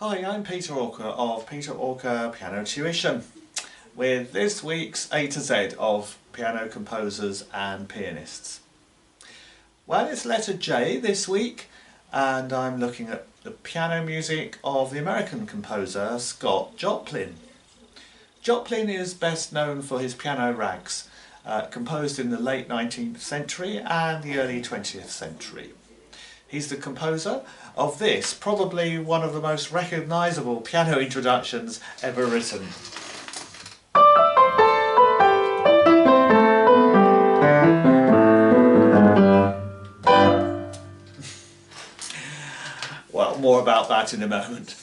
Hi, I'm Peter Orker of Peter Orker Piano Tuition with this week's A to Z of piano composers and pianists. Well, it's letter J this week and I'm looking at the piano music of the American composer Scott Joplin. Joplin is best known for his piano rags, composed in the late 19th century and the early 20th century. He's the composer of this, probably one of the most recognisable piano introductions ever written. Well, more about that in a moment.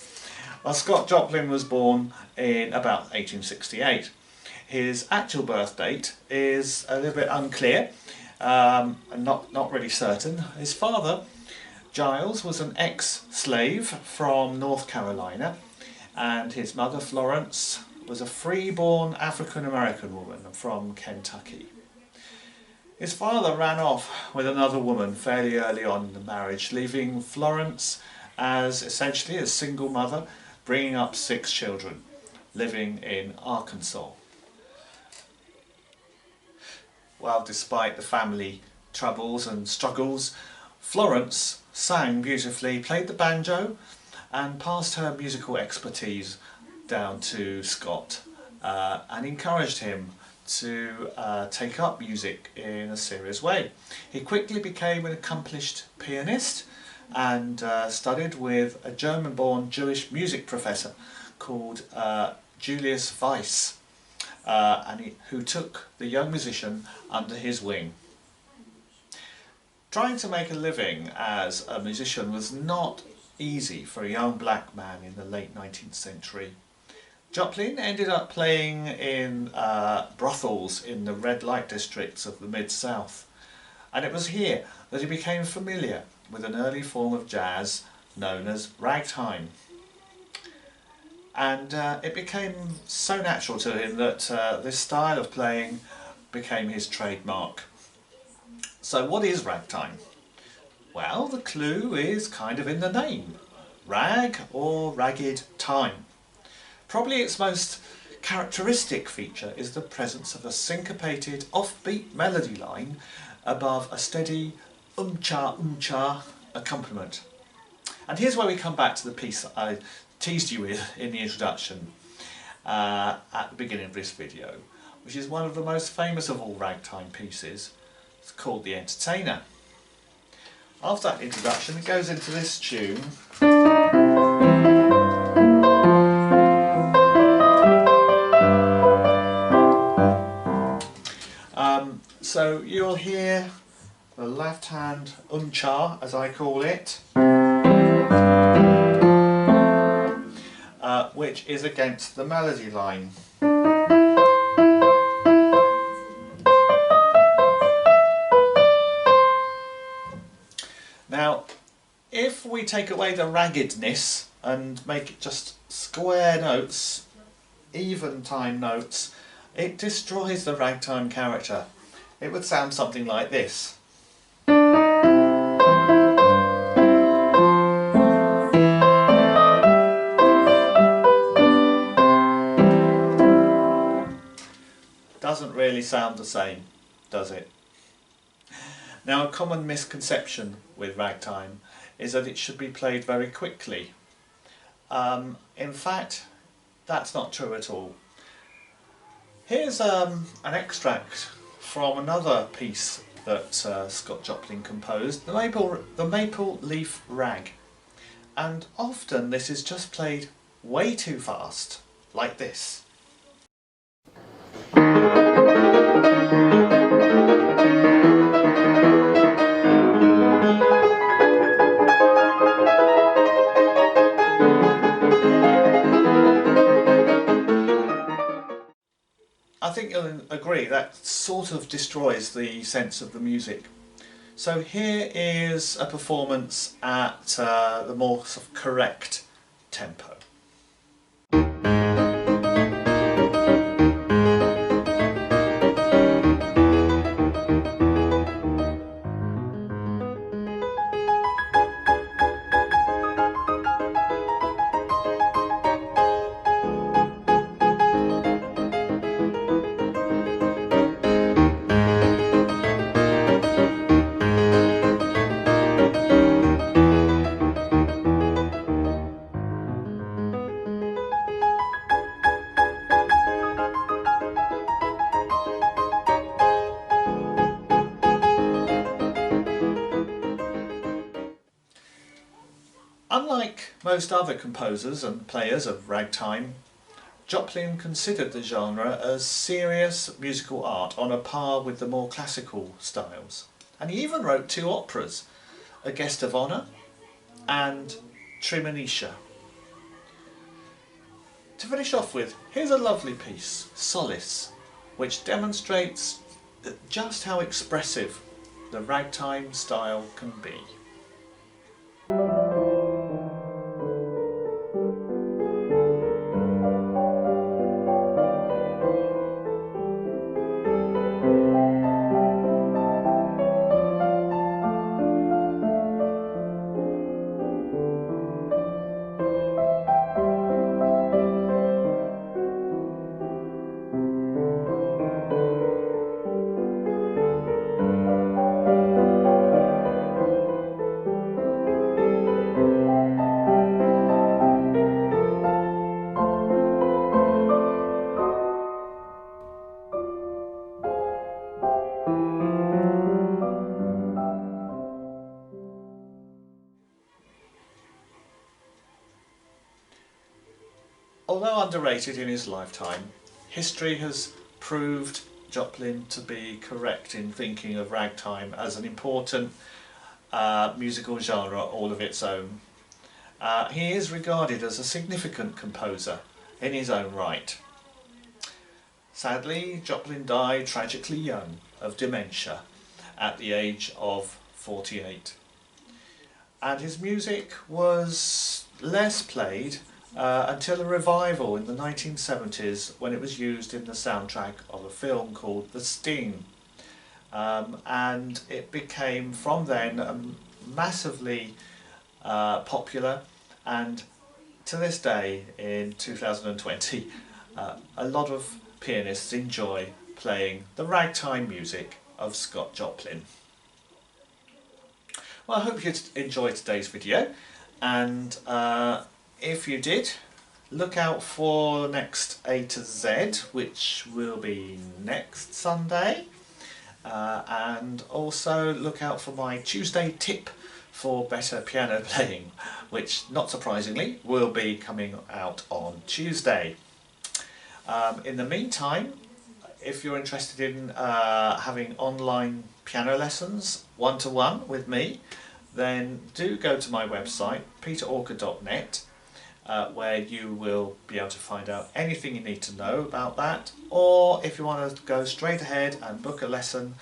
Well, Scott Joplin was born in about 1868. His actual birth date is a little bit unclear, and not really certain. His father, Giles, was an ex-slave from North Carolina, and his mother, Florence, was a free-born African-American woman from Kentucky. His father ran off with another woman fairly early on in the marriage, leaving Florence as essentially a single mother, bringing up 6 children, living in Arkansas. Well, despite the family troubles and struggles, Florence sang beautifully, played the banjo and passed her musical expertise down to Scott and encouraged him to take up music in a serious way. He quickly became an accomplished pianist and studied with a German-born Jewish music professor called Julius Weiss, who took the young musician under his wing. Trying to make a living as a musician was not easy for a young black man in the late 19th century. Joplin ended up playing in brothels in the red light districts of the Mid-South, and it was here that he became familiar with an early form of jazz known as ragtime. And it became so natural to him that this style of playing became his trademark. So what is ragtime? Well, the clue is kind of in the name. Rag or ragged time. Probably its most characteristic feature is the presence of a syncopated offbeat melody line above a steady um-cha accompaniment. And here's where we come back to the piece I teased you with in the introduction at the beginning of this video, which is one of the most famous of all ragtime pieces. It's called The Entertainer. After that introduction, it goes into this tune. So you'll hear the left hand cha, as I call it, which is against the melody line. Now, if we take away the raggedness and make it just square notes, even time notes, it destroys the ragtime character. It would sound something like this. Doesn't really sound the same, does it? Now, a common misconception with ragtime is that it should be played very quickly. In fact, that's not true at all. Here's an extract from another piece that Scott Joplin composed, the Maple Leaf Rag. And often this is just played way too fast, like this. I think you'll agree that sort of destroys the sense of the music. So here is a performance at the more sort of correct tempo. most other composers and players of ragtime, Joplin considered the genre as serious musical art on a par with the more classical styles. And he even wrote 2 operas, A Guest of Honour and Tremonisha. To finish off with, here's a lovely piece, Solace, which demonstrates just how expressive the ragtime style can be. Although underrated in his lifetime, history has proved Joplin to be correct in thinking of ragtime as an important musical genre all of its own. He is regarded as a significant composer in his own right. Sadly, Joplin died tragically young of dementia at the age of 48. And his music was less played until a revival in the 1970s when it was used in the soundtrack of a film called The Sting. And it became from then massively popular, and to this day in 2020 a lot of pianists enjoy playing the ragtime music of Scott Joplin. Well, I hope you enjoyed today's video, and if you did, look out for next A to Z, which will be next Sunday, and also look out for my Tuesday tip for better piano playing, which not surprisingly will be coming out on Tuesday. In the meantime, if you're interested in having online piano lessons one-to-one with me, then do go to my website peterorker.net, where you will be able to find out anything you need to know about that, or if you want to go straight ahead and book a lesson,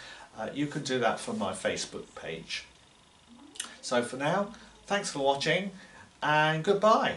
you can do that from my Facebook page. So for now, thanks for watching and goodbye.